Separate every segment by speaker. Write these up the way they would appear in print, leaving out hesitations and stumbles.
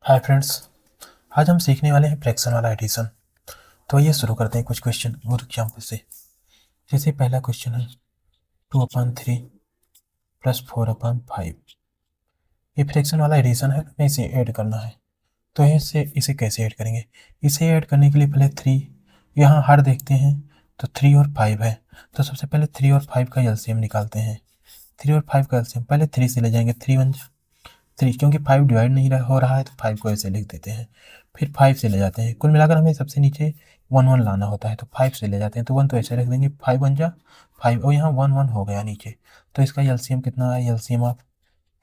Speaker 1: Hi friends, आज हम सीखने वाले हैं फ्रैक्शन वाला एडिशन। तो ये शुरू करते हैं कुछ क्वेश्चन और एग्जाम्पल से। जैसे पहला क्वेश्चन है 2/3 प्लस 4/5। ये फ्रैक्शन वाला एडिशन है, हमें इसे ऐड करना है। तो इसे कैसे ऐड करेंगे? इसे ऐड करने के लिए पहले 3 यहाँ हर देखते हैं तो 3 और 5 है। तो सबसे पहले 3 और 5 का एलसीएम निकालते हैं। 3 और 5 का एलसीएम पहले 3 से ले जाएंगे, 3 1 3, क्योंकि 5 डिवाइड नहीं हो रहा है तो 5 को ऐसे लिख देते हैं। फिर 5 से ले जाते हैं, कुल मिलाकर हमें सबसे नीचे 1 1 लाना होता है तो 5 से ले जाते हैं, तो 1 तो ऐसे रख देंगे, 5 1 जा 5 और यहाँ 1 1 हो गया नीचे। तो इसका एलसीएम कितना आया? एलसीएम ऑफ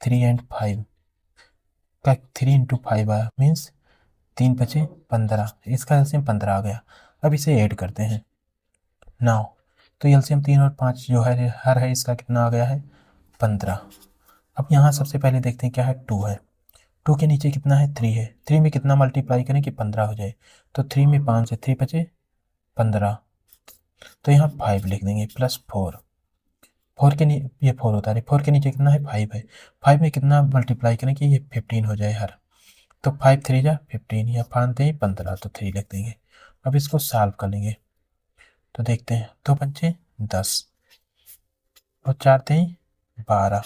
Speaker 1: 3 एंड 5 का 3 इंटू 5 आया, मीन्स 3 5 15। इसका एलसीएम 15 आ गया। अब इसे ऐड करते हैं नाउ। तो एलसीएम 3 और 5 जो है हर है, इसका कितना आ गया है? 15। अब यहाँ सबसे पहले देखते हैं क्या है, 2 है। 2 के नीचे कितना है? 3 है। 3 में कितना मल्टीप्लाई करें कि 15 हो जाए? तो 3 में 5 है, 3 5 15। तो यहाँ 5 लिख देंगे प्लस 4। 4 के नीचे ये 4 होता है, 4 के नीचे कितना है? 5 है। 5 में कितना मल्टीप्लाई करें कि ये 15 हो जाए हर? तो 5 3 जा 15 या 5 3 15, तो 3 लिख देंगे। अब इसको सॉल्व कर लेंगे तो देखते हैं, 2 पंचे 10 और 4 3 12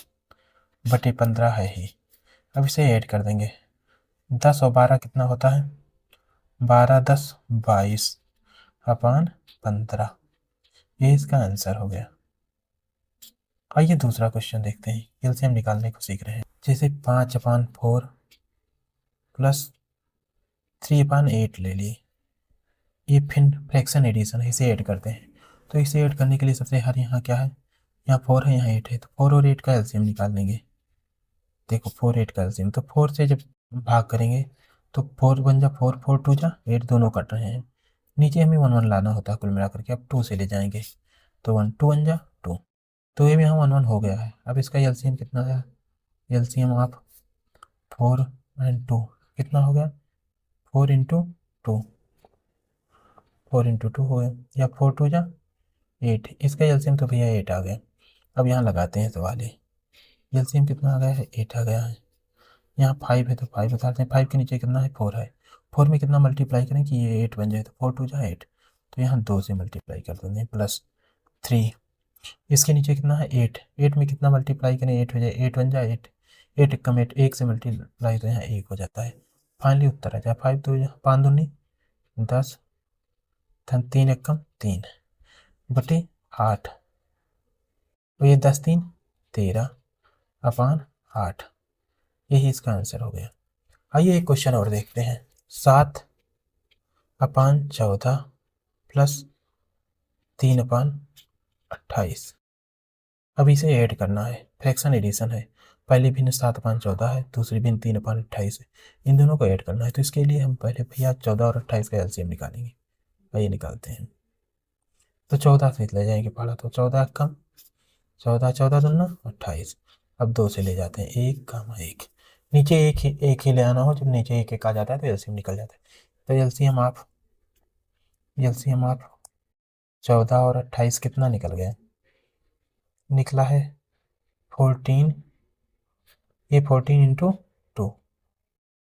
Speaker 1: बटे 15 है ही। अब इसे ऐड कर देंगे। 10 और 12 कितना होता है? 12 10 22 अपान 15। ये इसका आंसर हो गया। आइए दूसरा क्वेश्चन देखते हैं। एलसीएम निकालने को सीख रहे हैं। जैसे 5/4 प्लस 3/8 ले लिए। ये फिर फ्रैक्शन एडिशन है, इसे ऐड करते हैं। तो इसे ऐड करने के लिए सबसे हर यहाँ क्या है? यहाँ 4 है, यहाँ 8 है, तो 4 और 8 का एलसीएम निकाल लेंगे। देखो 4 8 का एलसीएम, तो 4 से जब भाग करेंगे तो 4 1 जा 4 4 2 जा 8, दोनों कट रहे हैं। नीचे हमें 1 1 लाना होता है कुल मिलाकर के। अब 2 से ले जाएंगे तो 1 2 1 जा 2। तो ये भी यहाँ 1 1 हो गया है। अब इसका एलसीएम कितना है? एलसीएम ऑफ 4 एंड 2 कितना हो गया? 4 इंटू 2, 4 इंटू 2 हो गया, या 4 2 जा 8। इसका एलसीएम तो भैया 8 आ गया। अब यहाँ लगाते हैं सवाल ही। एलसीएम कितना आ गया है? 8 आ गया है। यहाँ 5 है तो 5 बताते हैं। 5 के नीचे कितना है? 4 है। 4 में कितना मल्टीप्लाई करें कि ये 8 बन जाए? तो 4 2 जा 8, तो यहाँ 2 से मल्टीप्लाई कर देंगे प्लस 3। इसके नीचे कितना है? 8। 8 में कितना मल्टीप्लाई करें? 8 हो जाए, 8 बन जाए 8, 8 कम 8, 1 से मल्टीप्लाई तो यहाँ 1 हो जाता है। फाइनली उत्तर आ जाए 5 2 5 2 नहीं 10, 3 1 कम 3 बटे 8। तो ये 10 3 13 अपान 8। यही इसका आंसर हो गया। आइए एक क्वेश्चन और देखते हैं। 7/14 प्लस 3/28। अब इसे ऐड करना है, फ्रैक्शन एडिशन है। पहली भिन्न 7/14 है, दूसरी भिन्न 3/28 है। इन दोनों को ऐड करना है, तो इसके लिए हम पहले भैया 14 और 28 का एलसीएम निकालेंगे। आइए निकालते हैं। तो 14 से ले जाएंगे पहला, तो 14 कम 14 14 दूना 28। अब 2 से ले जाते हैं, 1 कम 1। नीचे एक ही ले आना हो, जब नीचे एक एक आ जाता है तो एलसीएम निकल जाता है। तो एलसीएम आप 14 और 28 कितना निकल गया? निकला है 14। ये 14 इंटू 2,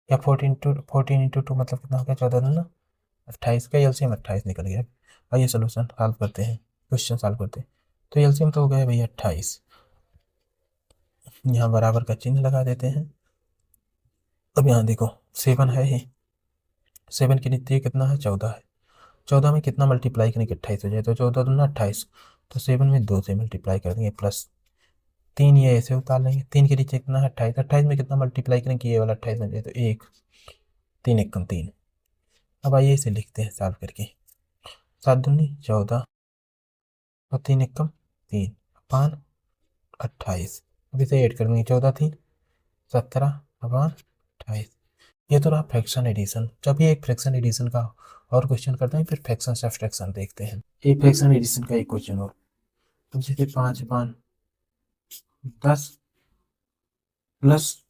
Speaker 1: या 14 इंटू 2 मतलब कितना हो गया? 14 दूना 28 का एलसीएम 28 निकल गया। आइए सोल्यूशन सॉल्व करते हैं, क्वेश्चन सॉल्व करते हैं। तो एलसीएम तो हो गया भैया 28। यहाँ बराबर का चिन्ह लगा देते हैं। अब यहाँ देखो 7 है ही, 7 के नीचे कितना है? 14 है। 14 में कितना मल्टीप्लाई करें कि 28 हो जाए? तो 14 दूना 28, तो 7 में 2 से मल्टीप्लाई कर देंगे प्लस 3, ये ऐसे उतार लेंगे। 3 के नीचे कितना है? 28। 28 में कितना मल्टीप्लाई करें कि ये वाला 28 बन जाए? तो 1 3 1 कम 3। अब आइए इसे लिखते हैं सॉल्व करके। 7 दूनी 14 और 3 1 कम 3 अपान 28। अब इसे ऐड कर देंगे, 14 3 17 अपान 28। ये तो रहा फ्रैक्शन एडिशन। जब ये एक फ्रैक्शन एडिशन का और क्वेश्चन करते हैं, फिर फ्रैक्शन सब्सट्रैक्शन देखते हैं। एक फ्रैक्शन एडिशन का एक क्वेश्चन और। अब जैसे 5/10 प्लस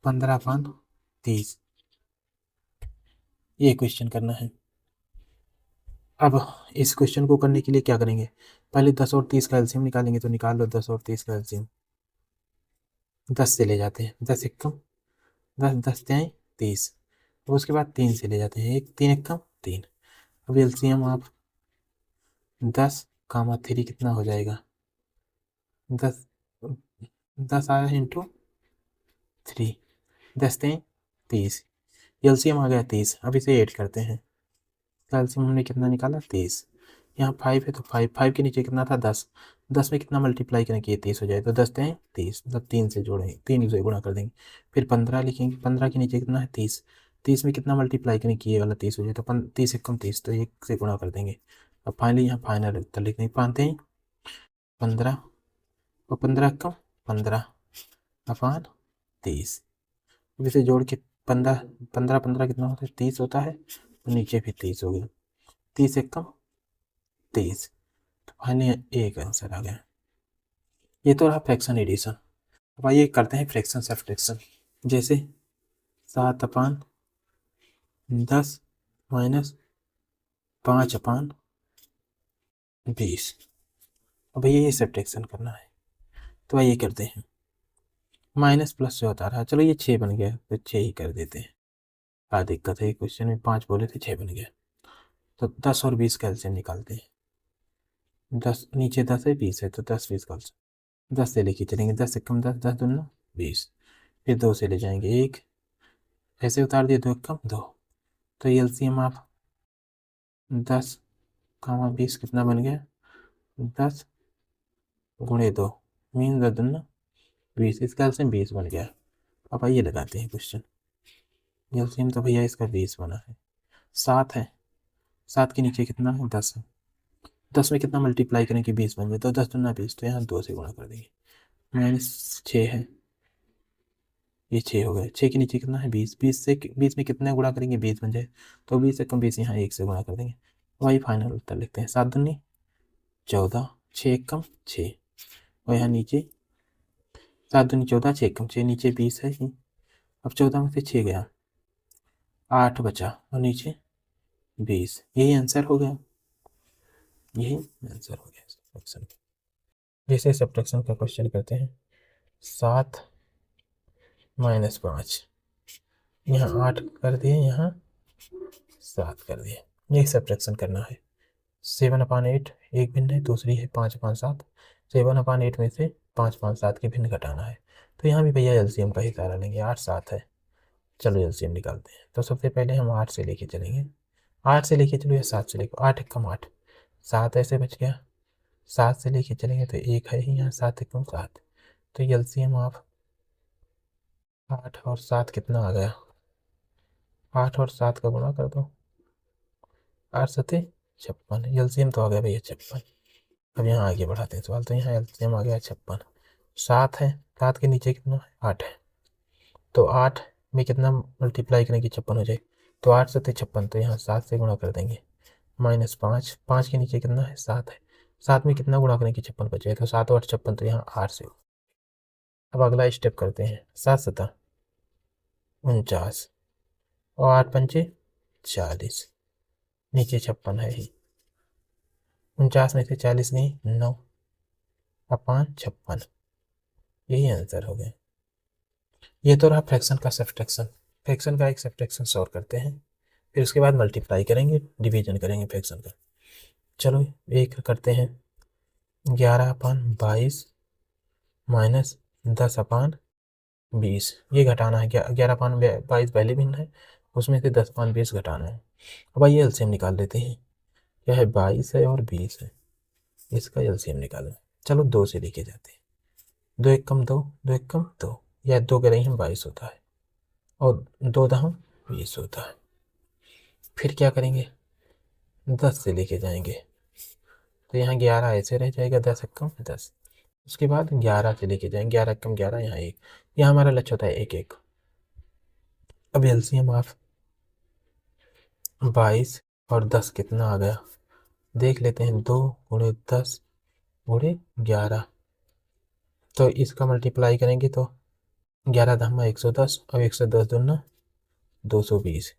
Speaker 1: 15/30, ये क्वेश्चन करना है। अब इस क्वेश्चन को करने के लिए क्या करेंगे? पहले 10 और 30 का एलसीएम निकालेंगे, तो निकाल लो 10 और 30 का एलसीएम। 10 से ले जाते हैं, 10 1 कम 10 10 जाए 30। तो उसके बाद 3 से ले जाते हैं, 1 3 1 कम 3। अब एलसीएम आप 10 कामा 3 कितना हो जाएगा, 10 10 आया इंटू 3, 10 दें 30। एलसीएम आ गया 30। अब इसे ऐड करते हैं, एलसीएम हमने कितना निकाला 30। यहाँ 5 है तो 5 5 के नीचे कितना था 10, 10 में कितना मल्टीप्लाई करें कि ये 30 हो जाए, तो 10 दें 30, मतलब 3 से जोड़ेंगे, 3 से गुणा कर देंगे। फिर 15 लिखेंगे, 15 के नीचे कितना है 30, 30 में कितना मल्टीप्लाई करें कि ये वाला 30 हो जाए, तो 30 एक कम 30, तो 1 से गुणा कर देंगे। अब फाइनली यहाँ फाइनल उत्तर लिखने पाते हैं 15 और 15 कम 15 अपान 30। अब इसे जोड़ के 15 15 15 कितना होता है 30 होता है, तो नीचे भी 30 हो गया, 30 एक कम 30। तो फाइनली एक आंसर आ गया। ये तो रहा फ्रैक्शन एडिशन। अब आइए करते हैं फ्रैक्शन सब्ट्रैक्शन। जैसे 7 अपान 10 माइनस 5 अपान 20। अब भैया ये सब्ट्रैक्शन करना है, तो आइए करते हैं। माइनस प्लस से होता रहा, चलो ये 6 बन गया, तो 6 ही कर देते हैं। क्या दिक्कत है, क्वेश्चन में 5 बोले थे 6 बन गया। तो 10 और 20 का एलसीएम निकालते हैं। 10 नीचे 10 है 20 है, तो 10 20 का 10 से लेके चलेंगे, 10 से कम 10, 10 दूना 20। फिर 2 से ले जाएंगे 1, ऐसे उतार दिए, 2 कम 2। तो ये एलसीएम आप 10 कामा 20 कितना बन गया, 10 गुणे 2 मीन 10 दूना 20, इसका एलसीएम 20 बन गया। अब आइए लगाते हैं क्वेश्चन। एलसीएम तो भैया इसका 20 बना है, 7 है, 7 के नीचे कितना है 10 है, 10 में कितना मल्टीप्लाई करें कि 20 बन जाए, तो 10 दूना 20, तो यहाँ 2 से गुणा कर देंगे। माइनस 6 है, ये 6 हो गया, 6 के नीचे कितना है 20, 20 से 20 में कितना गुणा करेंगे 20 बन जाए, तो 20 से कम 20 यहाँ 1 से गुणा कर देंगे। वही फाइनल उत्तर लिखते हैं, 7 दूनी 14, 6 एक कम 6, और यहाँ नीचे 7 दूनी 14, 6 कम 6, नीचे 20 है ही। अब 14 में से 6 गया, 8 बचा, और नीचे 20। यही आंसर हो गया, यही आंसर हो गया सब्ट्रैक्शन का। जैसे सब्ट्रैक्शन का क्वेश्चन करते हैं, 7 माइनस 5, यहाँ 8 कर दिए, यहाँ 7 कर दिए, ये सब्ट्रैक्शन करना है। 7/8 एक भिन्न है, दूसरी है 5/7। 7/8 में से 5/7 के भिन्न घटाना है, तो यहाँ भी भैया एलसीएम का ही सहारा लेंगे। 8 7 है, चलो एलसीएम निकालते हैं। तो सबसे पहले हम 8 से लेके चलेंगे, 8 से लेके चलो या 7 से लेके, 8 एक कम 8, 7 ऐसे बच गया। 7 से लेके चलेंगे तो 1 है ही यहाँ, 7 एक कम 7, तो एलसीएम आप 8 और 7 कितना आ गया, 8 और 7 का गुणा कर दो, 8 सते 56, एलसीएम तो आ गया भैया 56। अब यहाँ आगे बढ़ाते हैं सवाल, तो यहाँ एलसीएम आ गया 56। 7 है, 7 के नीचे कितना है 8 है, तो 8 में कितना मल्टीप्लाई करें कि 56 हो जाए, तो 8 सते 56, तो यहाँ 7 से गुणा कर देंगे। माइनस 5, 5 के नीचे कितना है 7 है, 7 में कितना गुणा करें कि 56 बचे, तो 7 और 56, तो यहाँ 8 से। अब अगला स्टेप करते हैं, 7 सता 49, और 8 पंचे 40, नीचे 56 है ही, 49 में से 40 नहीं 9 अपान 56, यही आंसर हो गया। ये तो रहा फ्रैक्शन का सब्ट्रैक्शन। फ्रैक्शन का एक सब्ट्रैक्शन सॉल्व करते हैं, फिर उसके बाद मल्टीप्लाई करेंगे, डिवीजन करेंगे फ्रैक्शन का। चलो एक करते हैं, 11/22 माइनस 10/20, ये घटाना है। 11/22 पहले भिन्न है, उसमें से 10/20 घटाना है। अब आइए एलसीएम निकाल लेते हैं, क्या है 22 है और 20 है, इसका एलसीएम निकालना है। चलो 2 से लेके जाते हैं, 2 एक कम 2, 2 एक कम 2, या 2 करेंगे हम 22 होता है, और 2 दह 20 होता है। फिर क्या करेंगे, 10 से लेके जाएंगे, तो यहाँ 11 ऐसे रह जाएगा, 10 एक कम 10। उसके बाद 11 से लेके जाएंगे, 11 कम 11, यहाँ 1, यहाँ हमारा लक्ष्य होता है 1 1। अब एलसीएम आप 22 और 10 कितना आ गया देख लेते हैं, 2 गुणे 10 गुणे 11, तो इसका मल्टीप्लाई करेंगे तो 11 धामा 110, और 110 दूना 220।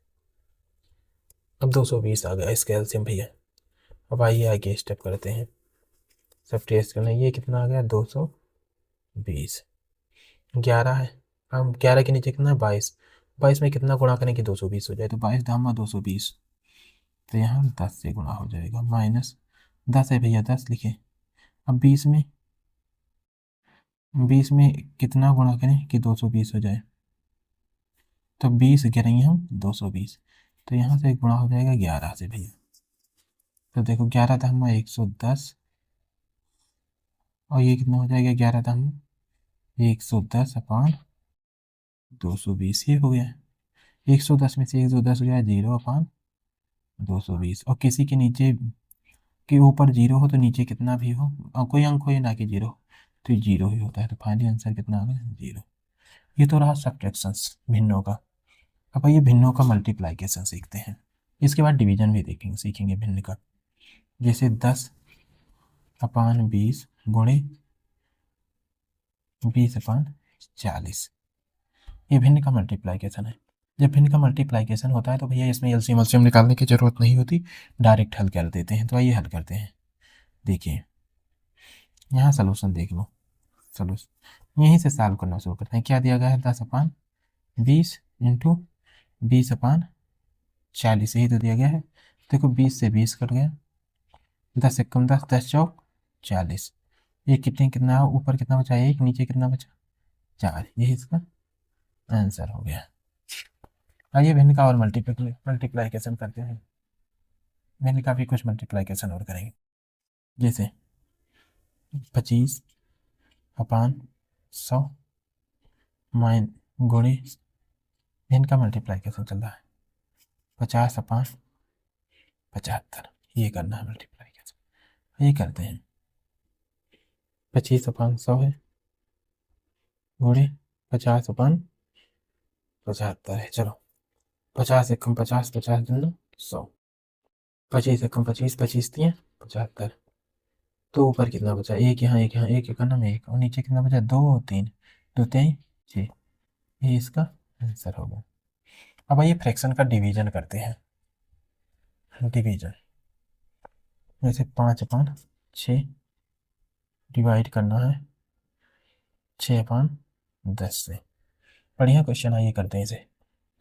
Speaker 1: अब 220 आ गया इसका एलसीएम भैया। अब आइए आगे स्टेप करते हैं, सब टेस्ट करना। ये कितना आ गया 220, 11 है, हम 11 के नीचे कितना है 22, 22 में कितना गुणा करें कि 220 हो जाए, तो 22 धामा 220, तो यहाँ 10 से गुणा हो जाएगा, माइनस 10 है भैया 10 लिखे। अब 20 में कितना गुणा करें कि 220 हो जाए, तो 20 गिरेंगे हम 220, तो यहाँ से गुणा हो जाएगा 11 से भैया। तो देखो 11 धामा 110, और ये कितना हो जाएगा 11 धामा 110 अपान 220, ये हो गया। 110 में से 110 हो गया 0 अपान 220, और किसी के नीचे के ऊपर 0 हो तो नीचे कितना भी हो, और कोई अंक हो या ना कि 0, तो 0 ही होता है, तो फाइनली आंसर कितना आ गया 0। ये तो रहा सब्ट्रैक्शंस भिन्नों का। अब ये भिन्नों का मल्टीप्लाइकेशन सीखते हैं, इसके बाद डिवीजन भी देखेंगे सीखेंगे भिन्न का। जैसे 10 अपान 20 गुणे 20 अपान 40, ये भिन्न का मल्टीप्लाइकेशन है। जब भिन्न का मल्टीप्लाइकेशन होता है तो भैया इसमें एलसीएम एलसीएम निकालने की जरूरत नहीं होती, डायरेक्ट हल कर देते हैं। तो आइए हल करते हैं। देखिए यहाँ सोल्यूशन देख लो, सोल्यूशन यहीं से सॉल्व करना शुरू करते हैं। क्या दिया गया है 10 अपान 20 इंटू 20 अपान 40, यही तो दिया गया है। देखो 20 से 20 कट गया, 10 से कम 10, 10 चौक 40, ये कितना ऊपर कितना बचा 1, नीचे कितना बचा 4, यही इसका आंसर हो गया। आइए भिन्न का और मल्टीप्लाइकेशन करते हैं। भिन्न का भी कुछ मल्टीप्लाइकेशन और करेंगे। जैसे 25 अपान 100 माइन गुणे, भिन्न का मल्टीप्लाइकेशन चल रहा है 50 अपान 75, ये करना है मल्टीप्लाइकेशन। ये करते हैं 25 अपान 100 है गुणे 50 अपान 75 है। चलो 50 से कम 50, 50 दूना 100, 25 से कम 25, 25 दिए 75, तो ऊपर कितना बचा, एक यहाँ एक यहाँ, एक करना में एक, और नीचे कितना बचा 2 3, 2 3 6, ये इसका आंसर होगा। अब आइए फ्रैक्शन का डिवीजन करते हैं। डिवीजन जैसे 5 अपान 6 डिवाइड करना है 6 अपान 10 से। बढ़िया क्वेश्चन है, ये करते हैं इसे।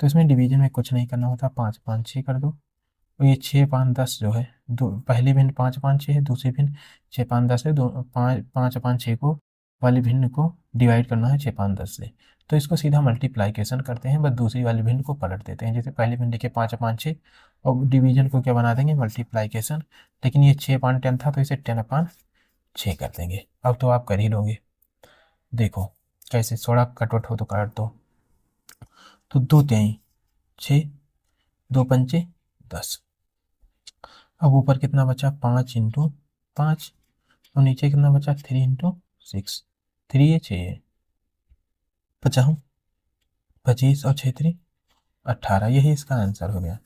Speaker 1: तो इसमें डिवीजन में कुछ नहीं करना होता, 5 अपान 6 कर दो, और ये 6 अपान 10 जो है, दो पहली भिन्न 5 अपान 6 है, दूसरी भिन्न 6 अपान 10 है, 5 अपान 6 को वाली भिन्न को डिवाइड करना है 6 अपान 10 से। तो इसको सीधा मल्टीप्लाइकेशन करते हैं, बस दूसरी वाली भिन्न को पलट देते हैं। जैसे पहली भिन्न लिखे 5 अपान 6, और डिवीजन को क्या बना देंगे मल्टीप्लाइकेशन, लेकिन ये 6 अपान 10 था तो इसे 10 अपान 6 कर देंगे। अब तो आप कर ही लोगे, देखो कैसे, थोड़ा कटवट हो तो काट दो। तो 2 3 6, 2 पंचे 10, अब ऊपर कितना बचा 5 इंटू 5, और नीचे कितना बचा 3 इंटू 6, 3 है 6 है 50, 25 और 6 3 18, यही इसका आंसर हो गया।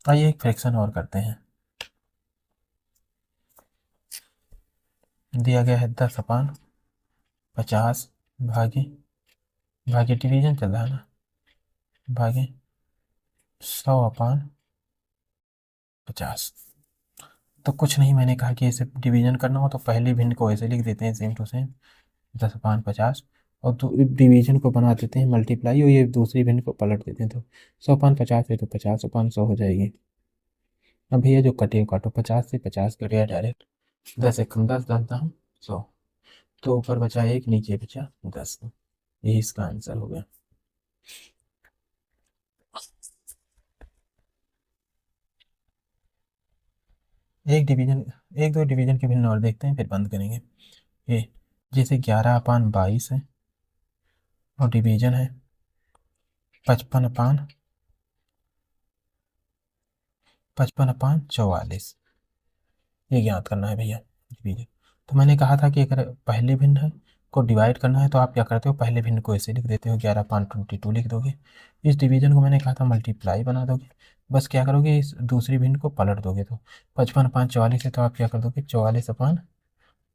Speaker 1: आइए एक फ्रैक्शन और करते हैं। दिया गया है 10 अपान 50 भागे डिवीजन चल रहा है ना, भागे 100 अपान 50। तो कुछ नहीं, मैंने कहा कि इसे डिवीजन करना हो तो पहली भिन्न को ऐसे लिख देते हैं सेम टू सेम 10 अपान 50, और डिवीजन को बना देते हैं मल्टीप्लाई, और ये दूसरी भिन्न को पलट देते हैं, तो 100 अपान 50 है तो 50 अपान 100 हो जाएगी। अब भैया जो कटे काटो, 50 से 50 कट गया डायरेक्ट, 10 एक 10, 10 दाम 100, तो ऊपर बचा 1, नीचे बचा 10, यही इसका आंसर हो गया। एक दो डिवीजन के भिन्न और देखते हैं, फिर बंद करेंगे। ये जैसे 11 अपान 22 है, और डिवीजन है 55 अपान 44, ये ज्ञात करना है भैया डिवीजन। तो मैंने कहा था कि अगर पहले भिन्न है को डिवाइड करना है तो आप क्या करते हो, पहले भिन्न को ऐसे लिख देते हो, 11 अपान 22 लिख दोगे। इस डिवीजन को मैंने कहा था मल्टीप्लाई बना दोगे, बस क्या करोगे इस दूसरी भिन्न को पलट दोगे, तो 55 अपान 44 है तो आप क्या कर दोगे 44 अपान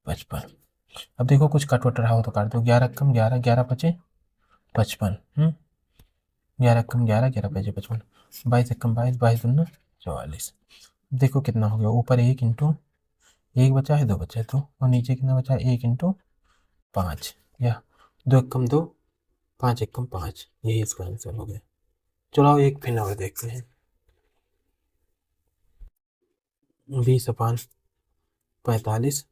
Speaker 1: 55। अब देखो कुछ कट वट रहा हो तो काट दो, 11 कम 11, 11 बचे 55, 11 कम 11, 11 बचे 55, 22 कम 22, 22 दूना 44। देखो कितना हो गया, ऊपर 1 इंटू 1 बचा है, 2 बचा है 2, और नीचे कितना बचा है 1 इंटू 5, या 2 कम 2, 5 एकम 5, यही इसका आंसर हो गया। चलो एक फिर और देखते हैं। 20/45,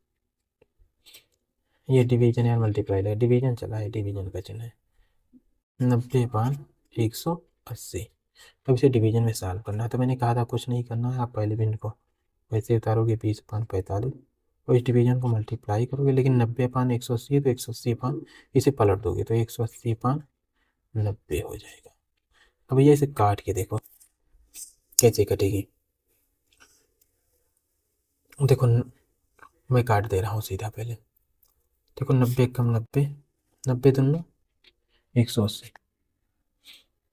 Speaker 1: ये डिवीजन या मल्टीप्लाई है, डिवीजन चला है, डिवीजन का चिन्ह है। 90/180, अब इसे डिवीजन में सॉल्व करना है। तो मैंने कहा था कुछ नहीं करना है, आप पहले भिन्न को वैसे उतारोगे 20/45 और इस डिवीजन को मल्टीप्लाई करोगे, लेकिन 90/180 तो 180 इसे पलट दोगे तो 180/90 हो जाएगा। अब भैया इसे काट के देखो कैसे कटेगी। देखो मैं काट दे रहा हूँ सीधा पहले। देखो 90 कम 90, 90 दूनी 180,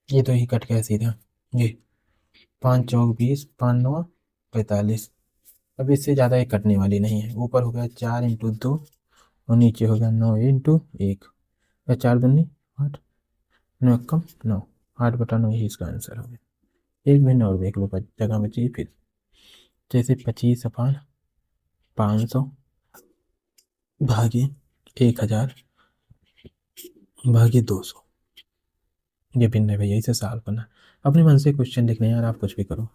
Speaker 1: ये तो ही कट गया सीधा। ये 5 चौक 20, 5 9 45। अब इससे ज़्यादा ये कटने वाली नहीं है। ऊपर हो गया 4 × 2 और नीचे हो गया 9 × 1, या 4 दूनी 8, 9 कम 9, 8/9 ही इसका आंसर हो गया। एक महीना और देख लो जगह बची फिर। जैसे 25/500 भागे 1000 भागे 200, ये भिन्न है भैया, इसे सॉल्व करना। अपने मन से क्वेश्चन लिखने यार, आप कुछ भी करो।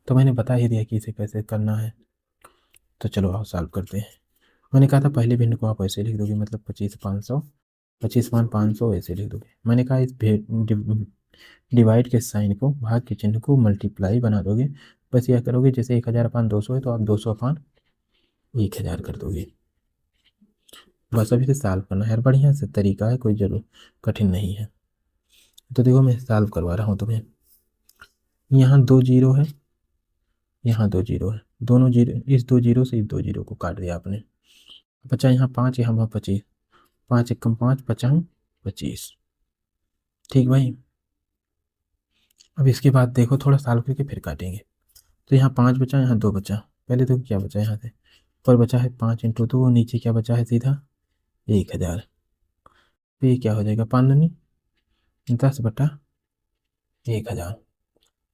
Speaker 1: तो मैंने बता ही दिया कि इसे कैसे करना है, तो चलो आओ सॉल्व करते हैं। मैंने कहा था पहले भिन्न को आप ऐसे लिख दोगे, मतलब 25/500, 25/500 ऐसे लिख दोगे। मैंने कहा इस डिवाइड के साइन को, भाग के चिन्ह को मल्टीप्लाई बना दोगे। बस यह करोगे, जैसे 1000/200 है तो आप 200/1000 कर दोगे। बस अभी से सॉल्व करना है यार, बढ़िया से तरीका है, कोई जरूर कठिन नहीं है। तो देखो मैं सॉल्व करवा रहा हूँ तुम्हें। यहाँ 2 जीरो है, यहाँ 2 जीरो है, दोनों जीरो, इस 2 जीरो से इस 2 जीरो को काट दिया आपने। बचा यहाँ 5, यहाँ 25, 5 एकम 5, 5 25। ठीक भाई। अब इसके बाद देखो थोड़ा सॉल्व करके फिर काटेंगे। तो यहाँ 5 बचा, यहाँ 2 बचा। पहले तो क्या बचा यहाँ से, ऊपर बचा है 5 × 2, नीचे क्या बचा है सीधा 1000। तो ये क्या हो जाएगा, 5 दूनी 10/1000।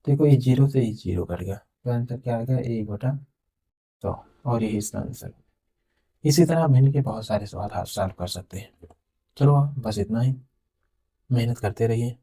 Speaker 1: देखो ये जीरो से ही जीरो कट गया, तो आंसर क्या आएगा 1/100, और यही इसका आंसर। इसी तरह भिन्न के बहुत सारे सवाल आप सॉल्व कर सकते हैं। चलो बस इतना ही, मेहनत करते रहिए।